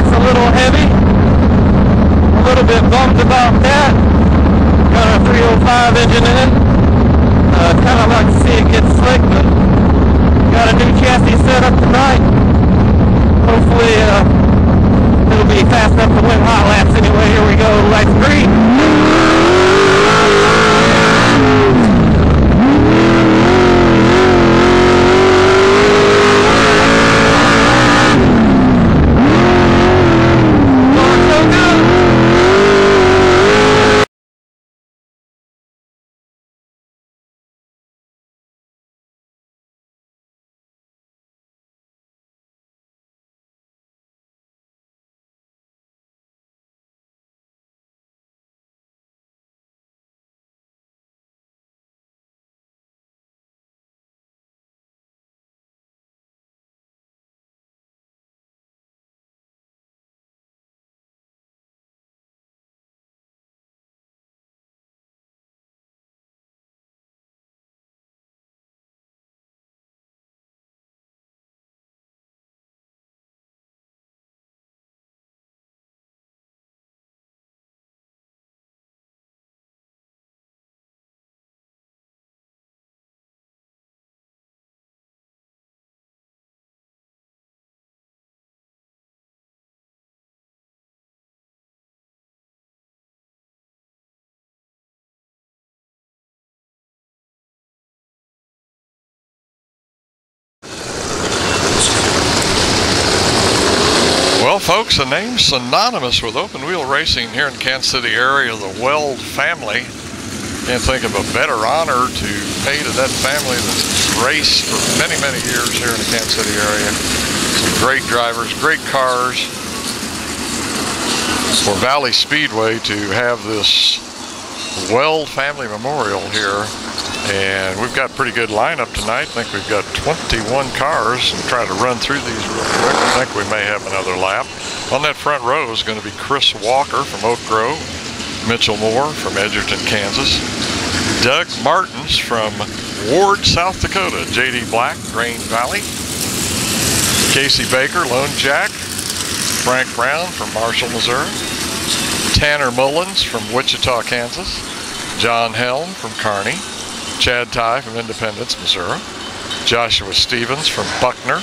that's a little heavy. A little bit bummed about that. Got a 305 engine in it. Kind of like to see it get slick, but got a new chassis set up tonight. Hopefully it'll be fast enough to win hot laps anyway. Here we go, lights green. Well, folks, a name synonymous with open wheel racing here in Kansas City area, the Weld family. Can't think of a better honor to pay to that family that's raced for many, many years here in the Kansas City area. Some great drivers, great cars. For Valley Speedway to have this Weld family memorial here. And we've got a pretty good lineup tonight. I think we've got 21 cars. We'll try to run through these real quick. I think we may have another lap. On that front row is going to be Chris Walker from Oak Grove, Mitchell Moore from Edgerton, Kansas, Doug Martins from Ward, South Dakota, J.D. Black, Grain Valley, Casey Baker, Lone Jack, Frank Brown from Marshall, Missouri, Tanner Mullins from Wichita, Kansas, John Helm from Kearney, Chad Ty from Independence, Missouri, Joshua Stevens from Buckner.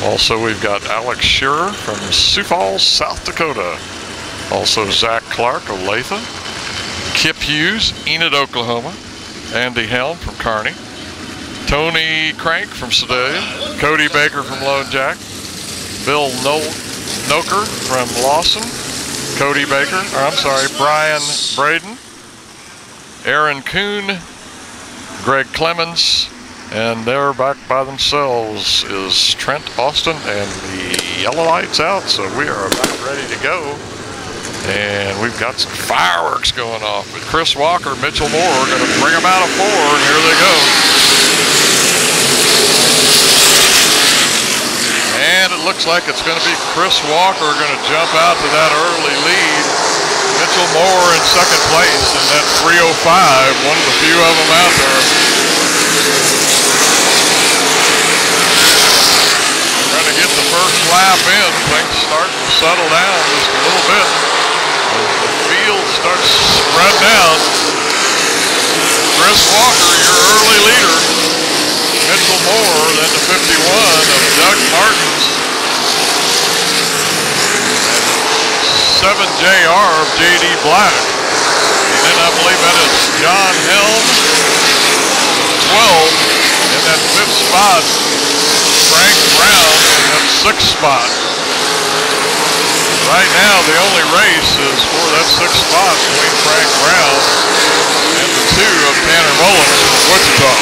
Also, we've got Alex Shearer from Sioux Falls, South Dakota. Also, Zach Clark, Olathe. Kip Hughes, Enid, Oklahoma. Andy Helm from Kearney. Tony Crank from Sedalia. Cody Baker from Lone Jack. Bill Noker from Lawson. Cody Baker, Brian Braden. Aaron Kuhn, Greg Clemens, and there back by themselves is Trent Austin, and the yellow light's out, so we are about ready to go. And we've got some fireworks going off, but Chris Walker, Mitchell Moore are going to bring them out of 4, and here they go. And it looks like it's going to be Chris Walker going to jump out to that early lead. Mitchell Moore in second place in that 305, one of the few of them out there. We're going to get the first lap in. Things starting to settle down just a little bit. As the field starts spreading out. Chris Walker, your early leader. Mitchell Moore, then to 51 of Doug Martins. 7JR of J.D. Black. And then I believe that is John Helm, 12 in that 5th spot. Frank Brown in that 6th spot. Right now, the only race is for that 6th spot between Frank Brown and the 2 of Tanner Mullins from Wichita.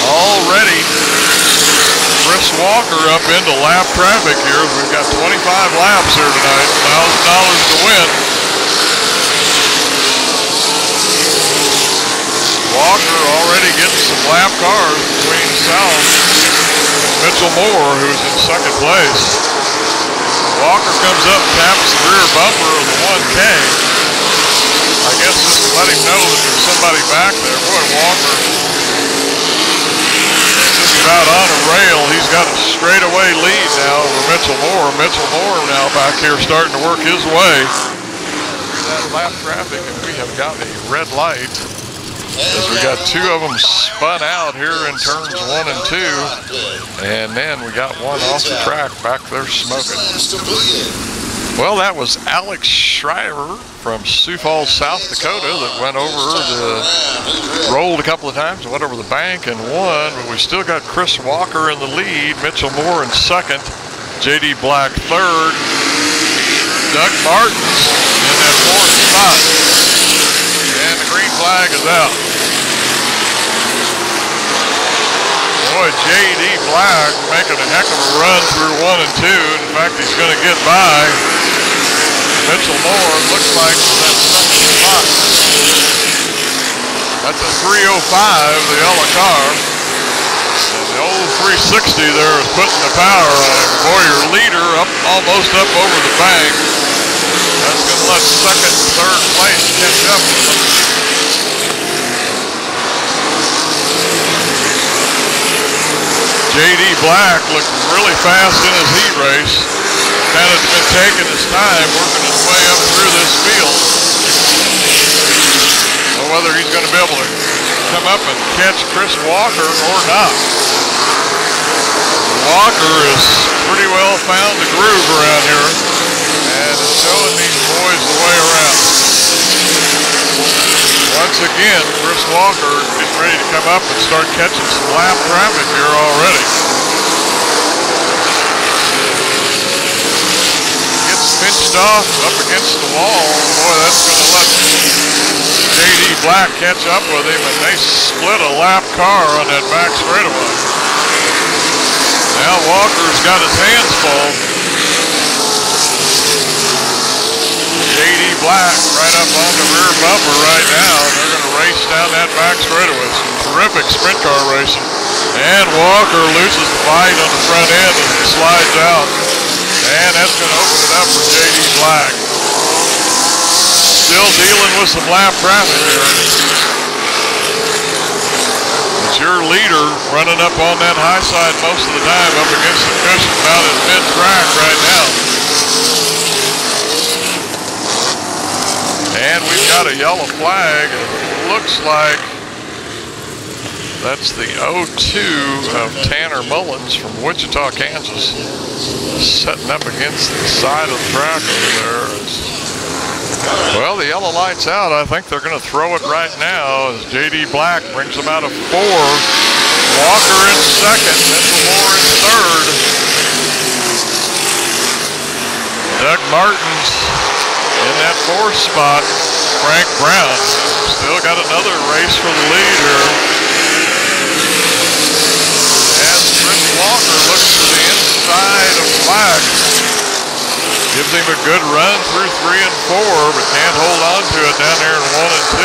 Already, Chris Walker up into lap traffic here. We've got 25 laps here tonight, $1,000 to win. Walker already getting some lap cars between South and Mitchell Moore, who's in second place. Walker comes up and taps the rear bumper of the 1K. I guess just to let him know that there's somebody back there. Boy, Walker just about on a rail. He's got a straightaway lead now over Mitchell Moore. Mitchell Moore now back here starting to work his way through that lap traffic, and we have got a red light as we got two of them spun out here in turns 1 and 2, and then we got one off the track back there smoking. Well, that was Alex Schreiber from Sioux Falls, South Dakota that went over rolled a couple of times, went over the bank and won, but we still got Chris Walker in the lead, Mitchell Moore in second, J.D. Black third, Doug Martins in that fourth spot, and the green flag is out. Boy, J.D. Black making a heck of a run through 1 and 2. In fact, he's going to get by Mitchell Moore, looks like, for that second spot. That's a 3:05, the yellow car. And the old 360 there is putting the power on him. Boy, your leader up almost up over the bank. That's going to let second and third place catch up with him. J.D. Black looked really fast in his heat race. Kind of been taking his time, working his way up through this field. Well, whether he's going to be able to come up and catch Chris Walker or not. Walker has pretty well found the groove around here and is showing these boys the way around. Once again, Chris Walker getting ready to come up and start catching some lap traffic here already. Gets pinched off up against the wall. Boy, that's going to let J.D. Black catch up with him, and they split a lap car on that back straightaway. Now Walker's got his hands full. J.D. Black right up on the rear bumper right now. They're going to race down that back straightaway. Some terrific sprint car racing. And Walker loses the fight on the front end as he slides out. And that's going to open it up for J.D. Black. Still dealing with some lap traffic here. It's your leader running up on that high side most of the time up against the cushion about at mid-track right now. And we've got a yellow flag. It looks like that's the 02 of Tanner Mullins from Wichita, Kansas, setting up against the side of the track over there. Well, the yellow light's out. I think they're going to throw it right now as J.D. Black brings them out of 4. Walker in second, Mitchell Moore in third. Doug Martins in that 4th spot. Frank Brown still got another race for the lead here. As Chris Walker looks to the inside of Black. Gives him a good run through 3 and 4, but can't hold on to it down there in 1 and 2.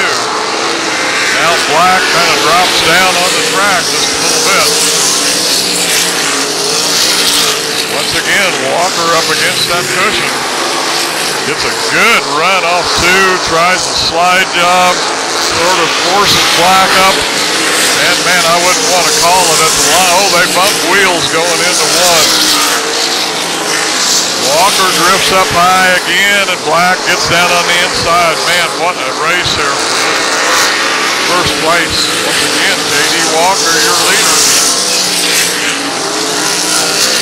Now Black kind of drops down on the track just a little bit. Once again, Walker up against that cushion. Gets a good run off 2, tries a slide job, sort of forces Black up. And man, I wouldn't want to call it at the line. Oh, they bumped wheels going into 1. Walker drifts up high again, and Black gets down on the inside. Man, what a race here. First place, once again, J.D. Walker, your leader.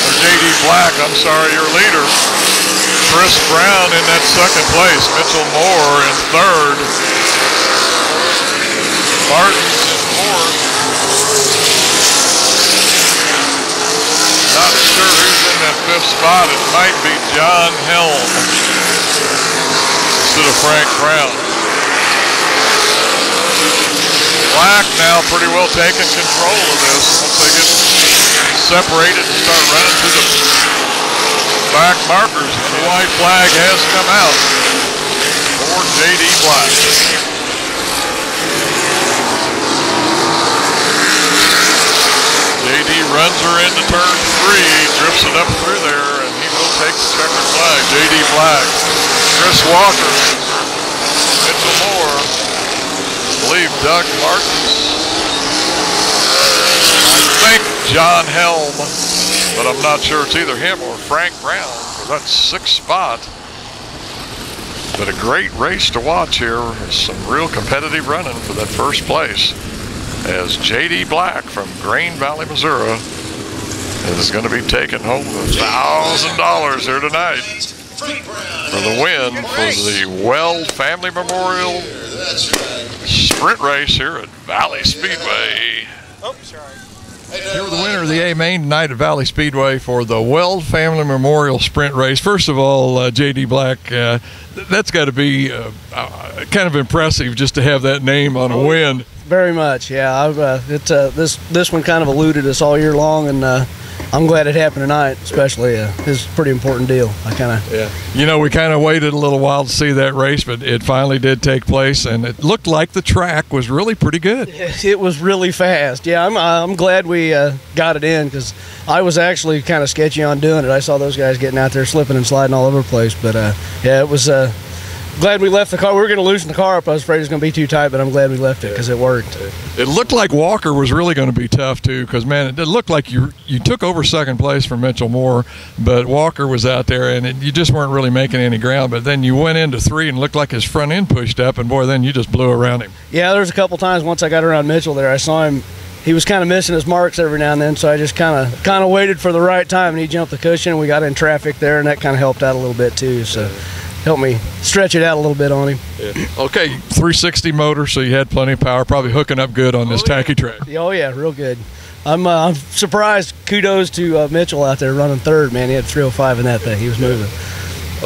Or J.D. Black, I'm sorry, your leader. Chris Brown in that 2nd place. Mitchell Moore in 3rd. Martins in 4th. Not sure who's in that 5th spot. It might be John Helm instead of Frank Brown. Black now pretty well taking control of this once they get separated and start running through the back markers. And the white flag has come out for J.D. Black. J.D. runs her into turn 3, drifts it up through there, and he will take the checkered flag. J.D. Black, Chris Walker, Mitchell Moore, I believe Doug Martins, I think John Helm but I'm not sure it's either him or Frank Brown for that 6th spot. But a great race to watch here. Some real competitive running for that first place, as J.D. Black from Grain Valley, Missouri, is going to be taking home $1,000 here tonight for the win for the Weld Family Memorial Sprint Race here at Valley Speedway. Oh, sorry. Here with the winner of the A-Main tonight at Valley Speedway for the Weld Family Memorial Sprint Race. First of all, J.D. Black, that's got to be kind of impressive just to have that name on a win. Very much, yeah. This one kind of eluded us all year long, and I'm glad it happened tonight, especially. It's a pretty important deal. You know, we kind of waited a little while to see that race, but it finally did take place, and it looked like the track was really pretty good. It was really fast. Yeah, I'm glad we got it in, because I was actually kind of sketchy on doing it. I saw those guys getting out there slipping and sliding all over the place, but yeah, it was. Glad we left the car. We were going to loosen the car up. I was afraid it was going to be too tight, but I'm glad we left it because it worked. It looked like Walker was really going to be tough too, because man, it looked like you took over 2nd place from Mitchell Moore, but Walker was out there and you just weren't really making any ground. But then you went into 3 and looked like his front end pushed up, and boy, then you just blew around him. Yeah, there was a couple times once I got around Mitchell there, I saw him. He was kind of missing his marks every now and then, so I just kind of waited for the right time, and he jumped the cushion, and we got in traffic there, and that kind of helped out a little bit too. So. Helped me stretch it out a little bit on him. Yeah. Okay, 360 motor, so you had plenty of power, probably hooking up good on this tacky track. Oh yeah, real good. I'm surprised. Kudos to Mitchell out there running 3rd, man. He had 305 in that thing. He was moving.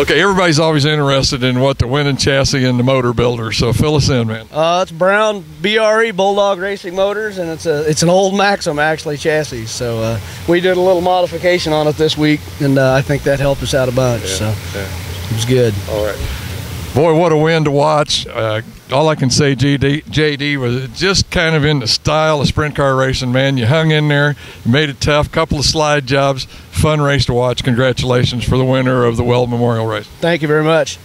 Okay, everybody's always interested in what the winning chassis and the motor builder, so fill us in, man. It's Brown BRE Bulldog Racing Motors, and it's an old Maxim actually chassis. So we did a little modification on it this week, and I think that helped us out a bunch. It was good. All right. Boy, what a win to watch. All I can say, JD, was just kind of in the style of sprint car racing, man. You hung in there, you made it tough, couple of slide jobs, fun race to watch. Congratulations for the winner of the Weld Memorial Race. Thank you very much.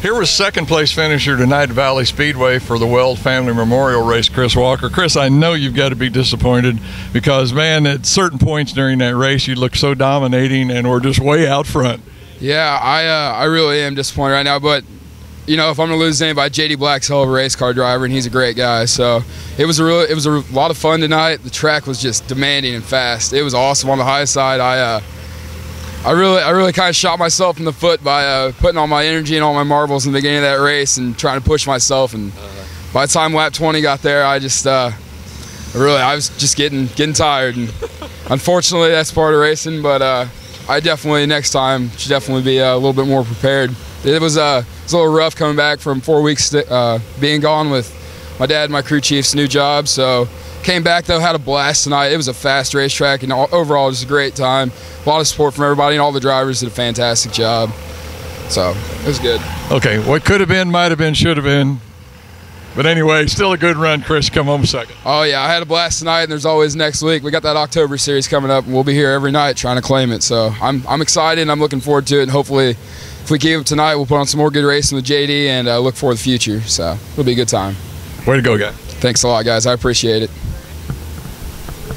Here was 2nd place finisher tonight at Valley Speedway for the Weld Family Memorial Race, Chris Walker. Chris, I know you've got to be disappointed because, man, at certain points during that race, you looked so dominating and were just way out front. Yeah, I really am disappointed right now, but you know, if I'm gonna lose anybody, J.D. Black's a hell of a race car driver, and he's a great guy. So it was a lot of fun tonight. The track was just demanding and fast. It was awesome on the high side. I really kind of shot myself in the foot by putting all my energy and all my marbles in the beginning of that race and trying to push myself. And by the time lap 20 got there, I was just getting tired. And unfortunately, that's part of racing, but. I definitely next time should definitely be a little bit more prepared. It was a little rough coming back from 4 weeks being gone with my dad and my crew chief's new job. So came back though, had a blast tonight. It was a fast racetrack and overall just a great time. A lot of support from everybody, and all the drivers did a fantastic job. So it was good. Okay, what could have been, might have been, should have been. But anyway, still a good run, Chris. Come home 2nd. Oh, yeah, I had a blast tonight, and there's always next week. We got that October series coming up, and we'll be here every night trying to claim it. So I'm excited, and I'm looking forward to it. And hopefully, if we keep it tonight, we'll put on some more good racing with JD and look for the future. So it'll be a good time. Way to go, guy. Thanks a lot, guys. I appreciate it.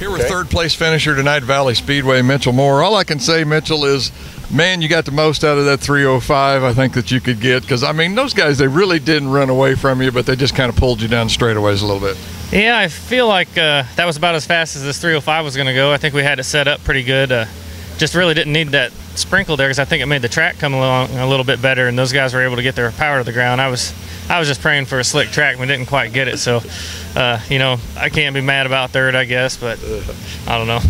Here with 3rd place finisher tonight at Valley Speedway, Mitchell Moore. All I can say, Mitchell, is man, you got the most out of that 305 I think that you could get, because I mean those guys, they really didn't run away from you, but they just kind of pulled you down straightaways a little bit. Yeah, I feel like that was about as fast as this 305 was going to go. I think we had it set up pretty good. Just really didn't need that sprinkle there because I think it made the track come along a little bit better, and those guys were able to get their power to the ground. I was just praying for a slick track, and we didn't quite get it. So, you know, I can't be mad about 3rd, I guess, but I don't know.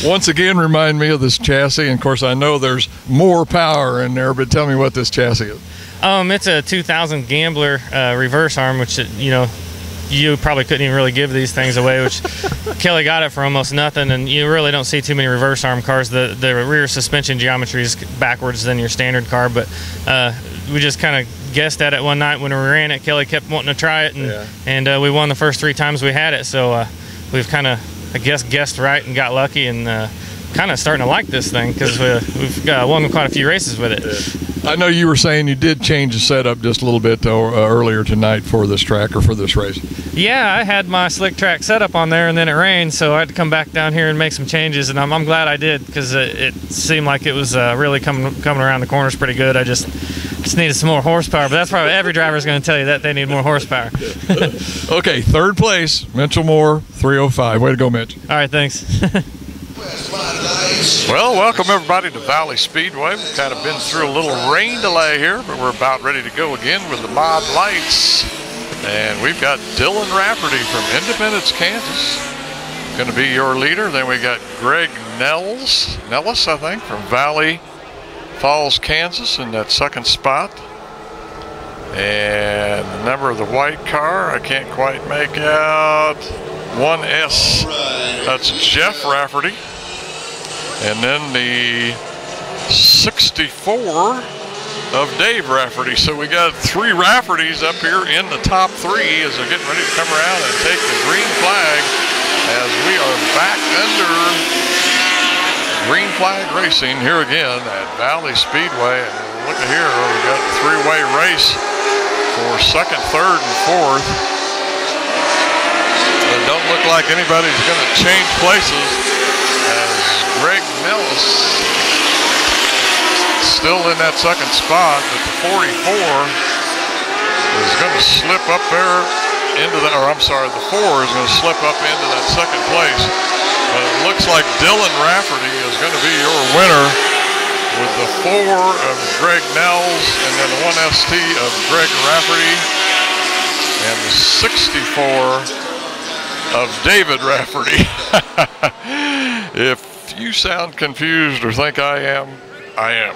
Once again, remind me of this chassis, and of course I know there's more power in there, but tell me what this chassis is. It's a 2000 Gambler reverse arm, which, you know, you probably couldn't even really give these things away, which Kelly got it for almost nothing, and you really don't see too many reverse arm cars. The rear suspension geometry is backwards than your standard car, but we just kind of guessed at it one night when we ran it. Kelly kept wanting to try it, and we won the first 3 times we had it, so we've kind of, I guess, guessed right and got lucky, and kind of starting to like this thing because we've won quite a few races with it. I know you were saying you did change the setup just a little bit though, earlier tonight for this track or for this race. Yeah, I had my slick track setup on there, and then it rained, so I had to come back down here and make some changes, and I'm glad I did because it seemed like it was really coming around the corners pretty good. I just needed some more horsepower, but that's probably every driver's going to tell you that they need more horsepower. Okay, third place, Mitchell Moore, 305. Way to go, Mitch. All right, thanks. Well, welcome everybody to Valley Speedway. We've kind of been through a little rain delay here, but we're about ready to go again with the mod lights. And we've got Dylan Rafferty from Independence, Kansas, going to be your leader. Then we got Greg Nellis, I think, from Valley Falls, Kansas, in that second spot. And the number of the white car, I can't quite make out. 1S, that's Jeff Rafferty. And then the 64 of Dave Rafferty. So we got 3 Raffertys up here in the top 3 as they're getting ready to come around and take the green flag as we are back under green flag racing here again at Valley Speedway. And look at here, we got a 3-way race for second, third, and fourth. It don't look like anybody's going to change places as Greg Nellis still in that second spot, but the 44 is going to slip up there into the, or I'm sorry, the 4 is going to slip up into that second place. But it looks like Dylan Rafferty is going to be your winner with the 4 of Greg Nells and then the 1ST of Greg Rafferty and the 64 of David Rafferty. If you sound confused or think I am, I am.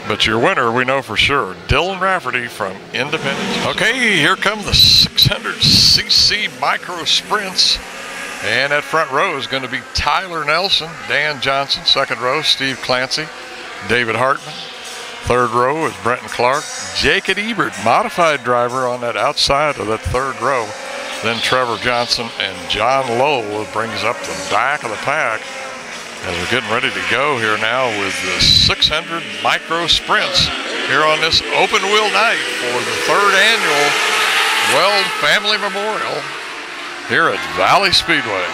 But your winner, we know for sure, Dylan Rafferty from Independence. Okay, here come the 600cc micro sprints. And that front row is going to be Tyler Nelson, Dan Johnson, second row, Steve Clancy, David Hartman. Third row is Brenton Clark, Jacob Ebert, modified driver on that outside of that third row. Then Trevor Johnson and John Lowell brings up the back of the pack as we're getting ready to go here now with the 600 micro sprints here on this open wheel night for the 3rd annual Weld Family Memorial here at Valley Speedway.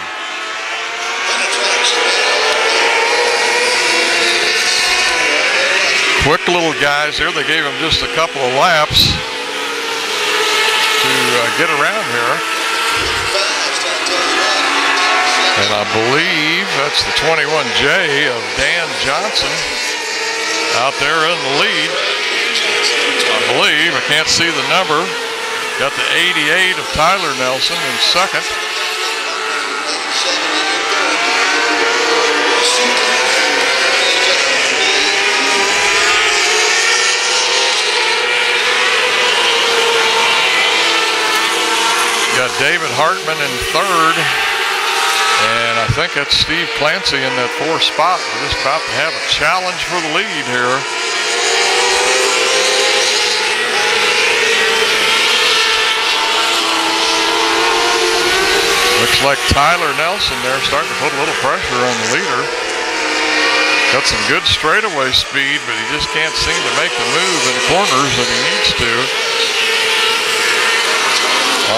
Quick little guys here. They gave them just a couple of laps to get around here. And I believe that's the 21J of Dan Johnson out there in the lead. I believe, I can't see the number. Got the 88 of Tyler Nelson in second. Got David Hartman in third. And I think that's Steve Clancy in that 4th spot. We're just about to have a challenge for the lead here. Looks like Tyler Nelson there starting to put a little pressure on the leader. Got some good straightaway speed, but he just can't seem to make the move in the corners that he needs to.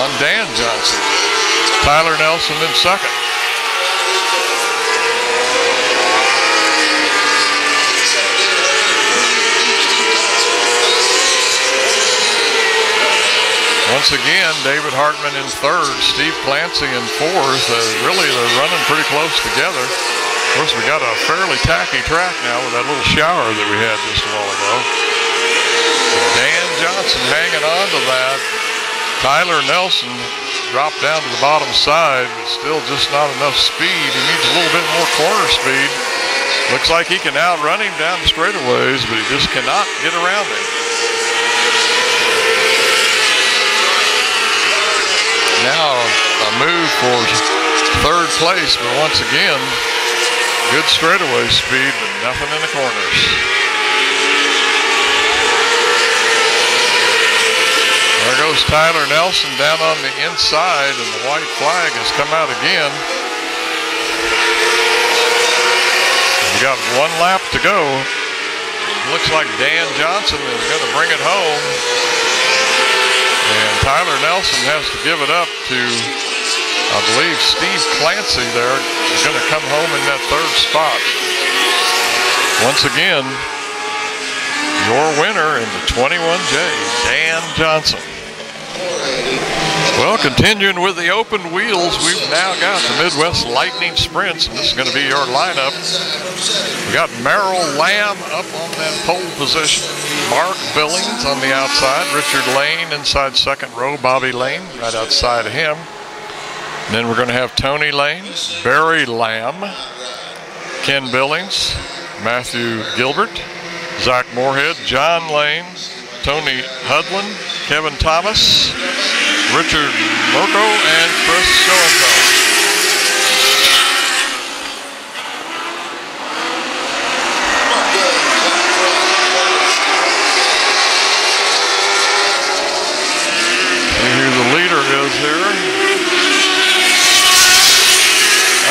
On Dan Johnson. Tyler Nelson in second. Once again, David Hartman in third, Steve Clancy in fourth. Really, they're running pretty close together. Of course, we got a fairly tacky track now with that little shower that we had just a while ago. Dan Johnson hanging on to that. Tyler Nelson dropped down to the bottom side, but still just not enough speed. He needs a little bit more corner speed. Looks like he can outrun him down the straightaways, but he just cannot get around him. Now a move for third place, but once again, good straightaway speed, but nothing in the corners. There goes Tyler Nelson down on the inside, and the white flag has come out again. got one lap to go. Looks like Dan Johnson is going to bring it home. And Tyler Nelson has to give it up to, I believe, Steve Clancy there. He's going to come home in that third spot. Once again, your winner in the 21J, Dan Johnson. Well, continuing with the open wheels, we've now got the Midwest Lightning Sprints, and this is going to be your lineup. We got Merrill Lamb up on that pole position. Mark Billings on the outside. Richard Lane inside second row. Bobby Lane right outside of him. And then we're going to have Tony Lane, Barry Lamb, Ken Billings, Matthew Gilbert, Zach Moorhead, John Lane, Tony Hudlin, Kevin Thomas, Richard Mirko, and Chris Schoenfeld. See who the leader is here.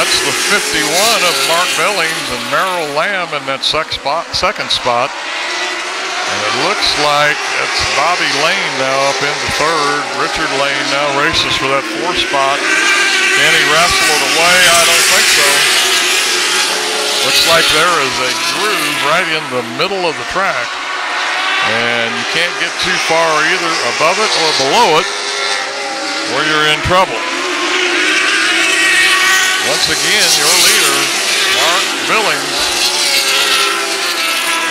That's the 51 of Mark Billings and Merrill Lamb in that second spot. And it looks like it's Bobby Lane now up into third. Richard Lane now races for that fourth spot. Can he wrestle it away? I don't think so. Looks like there is a groove right in the middle of the track. And you can't get too far either above it or below it, or you're in trouble. Once again, your leader, Mark Billings.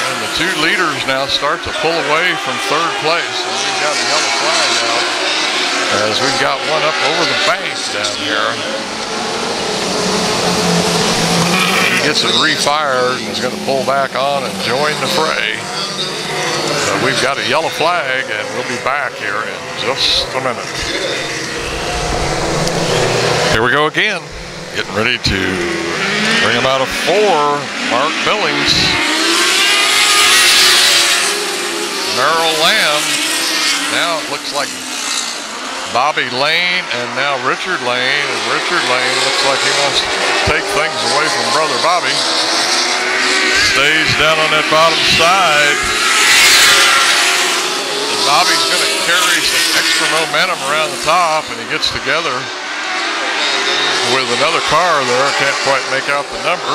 And the two leaders now start to pull away from third place. And we've got the yellow flag out as we've got one up over the bank down here. He gets it refired and is going to pull back on and join the fray. So we've got a yellow flag and we'll be back here in just a minute. Here we go again. Getting ready to bring him out of 4, Mark Billings. Merrill Lamb. Now it looks like Bobby Lane and now Richard Lane. And Richard Lane looks like he wants to take things away from brother Bobby. Stays down on that bottom side. And Bobby's going to carry some extra momentum around the top, and he gets together with another car there. Can't quite make out the number.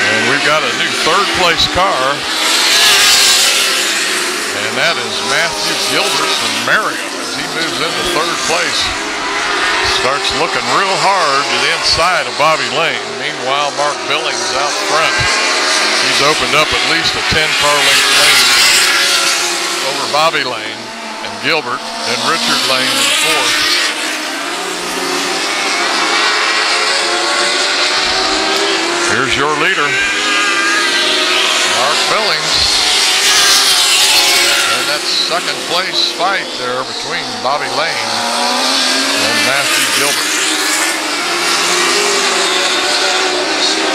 And we've got a new third place car. And that is Matthew Gilbert from Merriam as he moves into third place. Starts looking real hard to the inside of Bobby Lane. Meanwhile, Mark Billings out front. He's opened up at least a 10-car length lane over Bobby Lane and Gilbert and Richard Lane in fourth. Here's your leader, Mark Billings. And that second place fight there between Bobby Lane and Matthew Gilbert.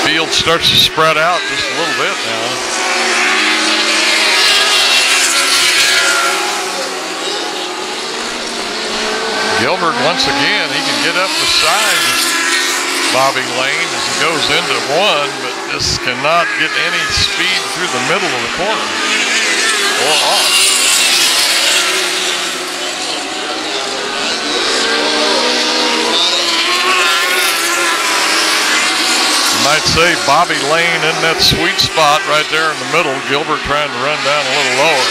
Field starts to spread out just a little bit now. Gilbert, once again, he can get up beside Bobby Lane as he goes into 1, but this cannot get any speed through the middle of the corner or off. You might say Bobby Lane in that sweet spot right there in the middle. Gilbert trying to run down a little lower.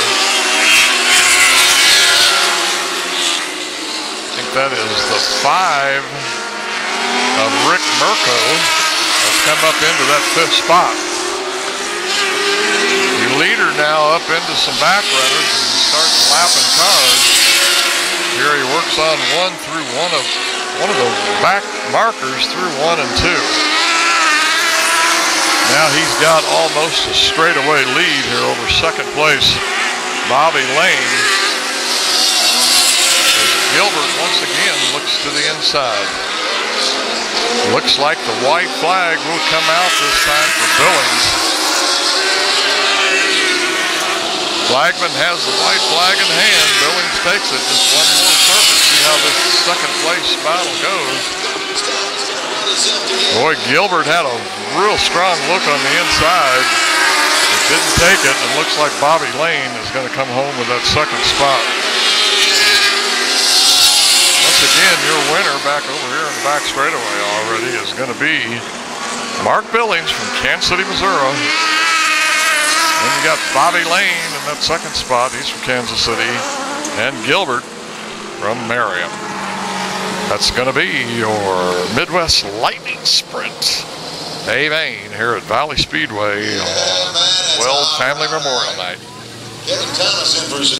I think that is the 5 of Rick Mirko has come up into that 5th spot. Your leader now up into some back runners as he starts lapping cars. Here he works on one of the back markers through 1 and 2. Now he's got almost a straightaway lead here over second place Bobby Lane. As Gilbert once again looks to the inside. Looks like the white flag will come out this time for Billings. Flagman has the white flag in hand. Billings takes it. Just one more circuit. See how this second place battle goes. Boy, Gilbert had a real strong look on the inside. It didn't take it. It looks like Bobby Lane is going to come home with that second spot. Once again, your winner back over here in the back straightaway already is going to be Mark Billings from Kansas City, Missouri. Then you got Bobby Lane in that second spot. He's from Kansas City. And Gilbert from Merriam. That's going to be your Midwest Lightning Sprint A-Main here at Valley Speedway on Weld Family Memorial Night.